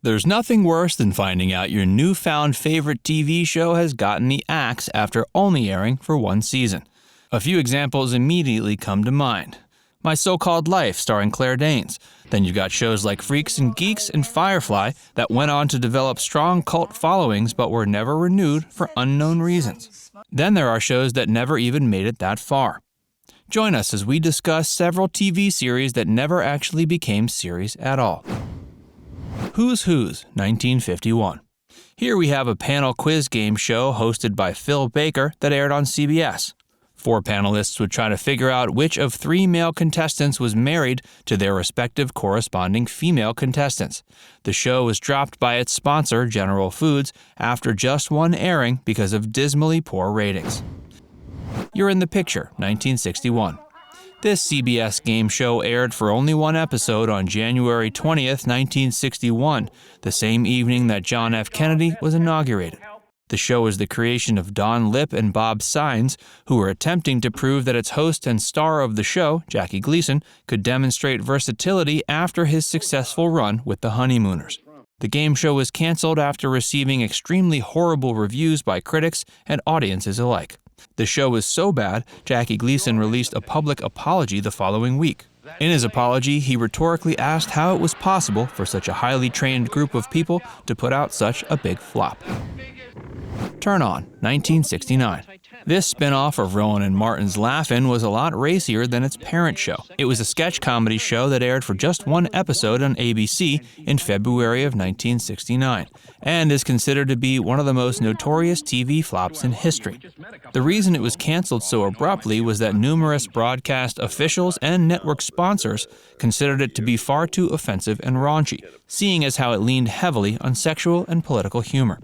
There's nothing worse than finding out your newfound favorite TV show has gotten the axe after only airing for one season. A few examples immediately come to mind. My So-Called Life, starring Claire Danes. Then you've got shows like Freaks and Geeks and Firefly that went on to develop strong cult followings but were never renewed for unknown reasons. Then there are shows that never even made it that far. Join us as we discuss several TV series that never actually became series at all. Who's Who's, 1951. Here we have a panel quiz game show hosted by Phil Baker that aired on CBS. 4 panelists would try to figure out which of 3 male contestants was married to their respective corresponding female contestants. The show was dropped by its sponsor, General Foods, after just one airing because of dismally poor ratings. You're in the Picture, 1961. This CBS game show aired for only one episode on January 20th, 1961, the same evening that John F. Kennedy was inaugurated. The show is the creation of Don Lipp and Bob Sines, who were attempting to prove that its host and star of the show, Jackie Gleason, could demonstrate versatility after his successful run with the Honeymooners. The game show was canceled after receiving extremely horrible reviews by critics and audiences alike. The show was so bad, Jackie Gleason released a public apology the following week. In his apology, he rhetorically asked how it was possible for such a highly trained group of people to put out such a big flop. Turn On, 1969. This spin-off of Rowan and Martin's Laugh-In was a lot racier than its parent show. It was a sketch comedy show that aired for just one episode on ABC in February of 1969, and is considered to be one of the most notorious TV flops in history. The reason it was canceled so abruptly was that numerous broadcast officials and network sponsors considered it to be far too offensive and raunchy, seeing as how it leaned heavily on sexual and political humor.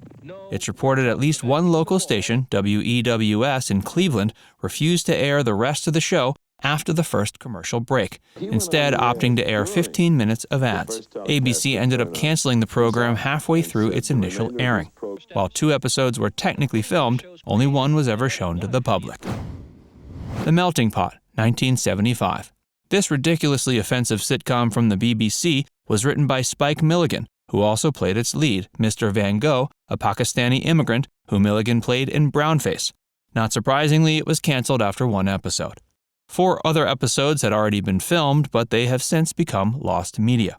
It's reported at least one local station, WEWS in Cleveland, refused to air the rest of the show after the first commercial break, instead opting to air 15 minutes of ads. ABC ended up canceling the program halfway through its initial airing. While 2 episodes were technically filmed, only one was ever shown to the public. The Melting Pot, 1975. This ridiculously offensive sitcom from the BBC was written by Spike Milligan, who also played its lead, Mr. Van Gogh, a Pakistani immigrant who Milligan played in Brownface. Not surprisingly, it was canceled after 1 episode. 4 other episodes had already been filmed, but they have since become lost media.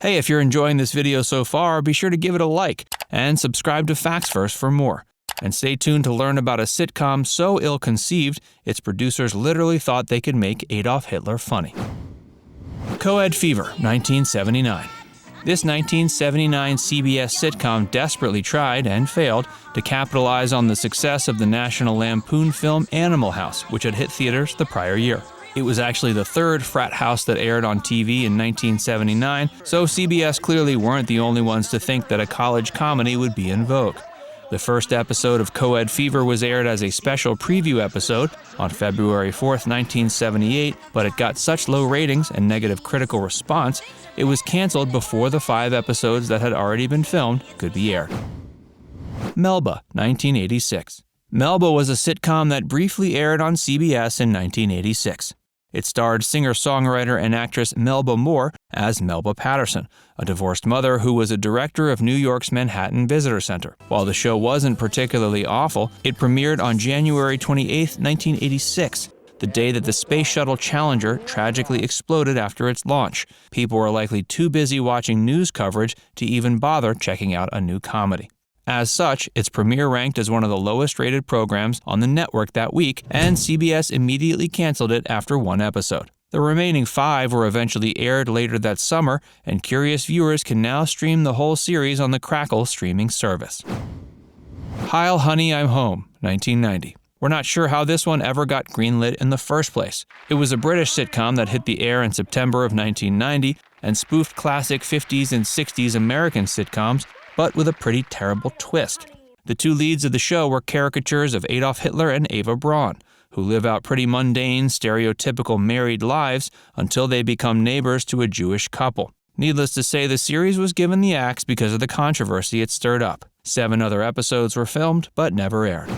Hey, if you're enjoying this video so far, be sure to give it a like and subscribe to Facts First for more. And stay tuned to learn about a sitcom so ill-conceived, its producers literally thought they could make Adolf Hitler funny. Co-Ed Fever, 1979. This 1979 CBS sitcom desperately tried, and failed, to capitalize on the success of the National Lampoon film Animal House, which had hit theaters the prior year. It was actually the 3rd frat house that aired on TV in 1979, so CBS clearly weren't the only ones to think that a college comedy would be in vogue. The first episode of Co-Ed Fever was aired as a special preview episode on February 4th, 1978, but it got such low ratings and negative critical response, it was canceled before the 5 episodes that had already been filmed could be aired. Melba, 1986. Melba was a sitcom that briefly aired on CBS in 1986. It starred singer-songwriter and actress Melba Moore as Melba Patterson, a divorced mother who was a director of New York's Manhattan Visitor Center. While the show wasn't particularly awful, it premiered on January 28, 1986, the day that the Space Shuttle Challenger tragically exploded after its launch. People were likely too busy watching news coverage to even bother checking out a new comedy. As such, its premiere ranked as one of the lowest-rated programs on the network that week, and CBS immediately canceled it after 1 episode. The remaining 5 were eventually aired later that summer, and curious viewers can now stream the whole series on the Crackle streaming service. Heil, Honey, I'm Home, 1990. We're not sure how this one ever got greenlit in the first place. It was a British sitcom that hit the air in September of 1990 and spoofed classic 50s and 60s American sitcoms, but with a pretty terrible twist. The 2 leads of the show were caricatures of Adolf Hitler and Eva Braun, who live out pretty mundane, stereotypical married lives until they become neighbors to a Jewish couple. Needless to say, the series was given the axe because of the controversy it stirred up. 7 other episodes were filmed, but never aired.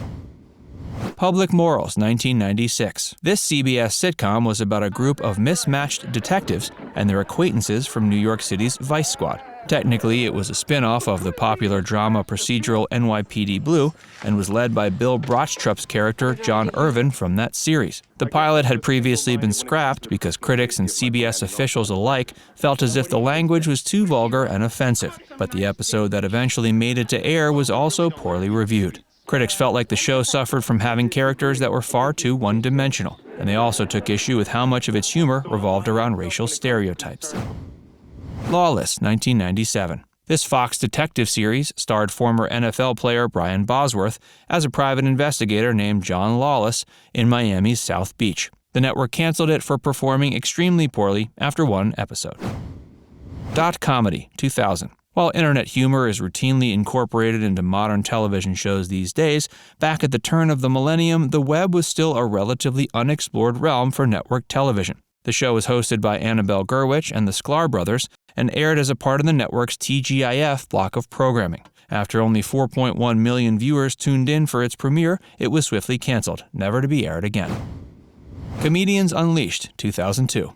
Public Morals, 1996. This CBS sitcom was about a group of mismatched detectives and their acquaintances from New York City's Vice Squad. Technically, it was a spin-off of the popular drama procedural NYPD Blue and was led by Bill Brochtrup's character John Irvin from that series. The pilot had previously been scrapped because critics and CBS officials alike felt as if the language was too vulgar and offensive, but the episode that eventually made it to air was also poorly reviewed. Critics felt like the show suffered from having characters that were far too one-dimensional, and they also took issue with how much of its humor revolved around racial stereotypes. Lawless, 1997. This Fox detective series starred former NFL player Brian Bosworth as a private investigator named John Lawless in Miami's South Beach. The network canceled it for performing extremely poorly after one episode. Dot Comedy, 2000. While internet humor is routinely incorporated into modern television shows these days, back at the turn of the millennium, the web was still a relatively unexplored realm for network television. The show was hosted by Annabelle Gurwitch and the Sklar brothers and aired as a part of the network's TGIF block of programming. After only 4.1 million viewers tuned in for its premiere, it was swiftly canceled, never to be aired again. Comedians Unleashed, 2002.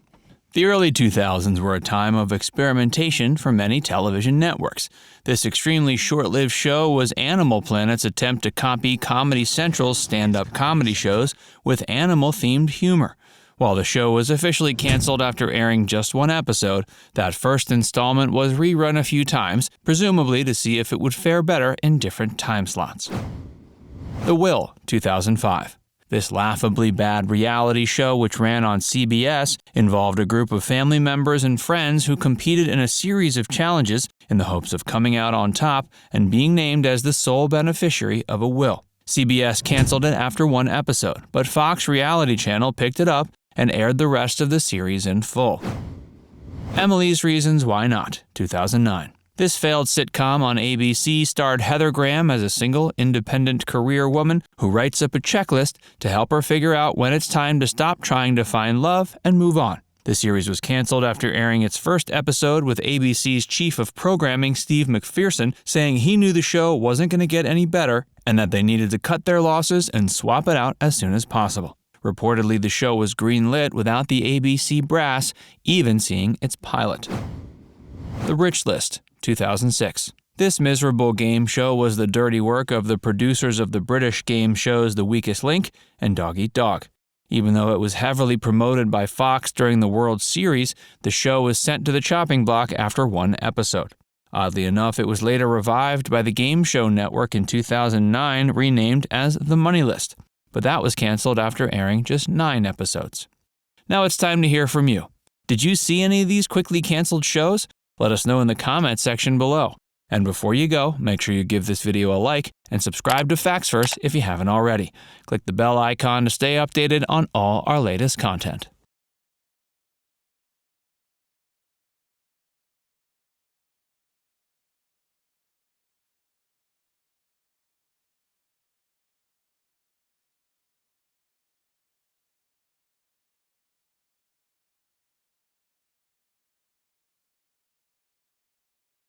The early 2000s were a time of experimentation for many television networks. This extremely short-lived show was Animal Planet's attempt to copy Comedy Central's stand-up comedy shows with animal-themed humor. While the show was officially canceled after airing just one episode, that first installment was rerun a few times, presumably to see if it would fare better in different time slots. The Will, 2005. This laughably bad reality show, which ran on CBS, involved a group of family members and friends who competed in a series of challenges in the hopes of coming out on top and being named as the sole beneficiary of a will. CBS canceled it after one episode, but Fox Reality Channel picked it up and aired the rest of the series in full. Emily's Reasons Why Not, 2009. This failed sitcom on ABC starred Heather Graham as a single, independent career woman who writes up a checklist to help her figure out when it's time to stop trying to find love and move on. The series was canceled after airing its first episode with ABC's chief of programming, Steve McPherson, saying he knew the show wasn't going to get any better and that they needed to cut their losses and swap it out as soon as possible. Reportedly, the show was greenlit without the ABC brass even seeing its pilot. The Rich List, 2006. This miserable game show was the dirty work of the producers of the British game shows The Weakest Link and Dog Eat Dog. Even though it was heavily promoted by Fox during the World Series, the show was sent to the chopping block after one episode. Oddly enough, it was later revived by the Game Show Network in 2009, renamed as The Money List. But that was canceled after airing just 9 episodes. Now it's time to hear from you. Did you see any of these quickly canceled shows? Let us know in the comments section below. And before you go, make sure you give this video a like and subscribe to Facts First if you haven't already. Click the bell icon to stay updated on all our latest content.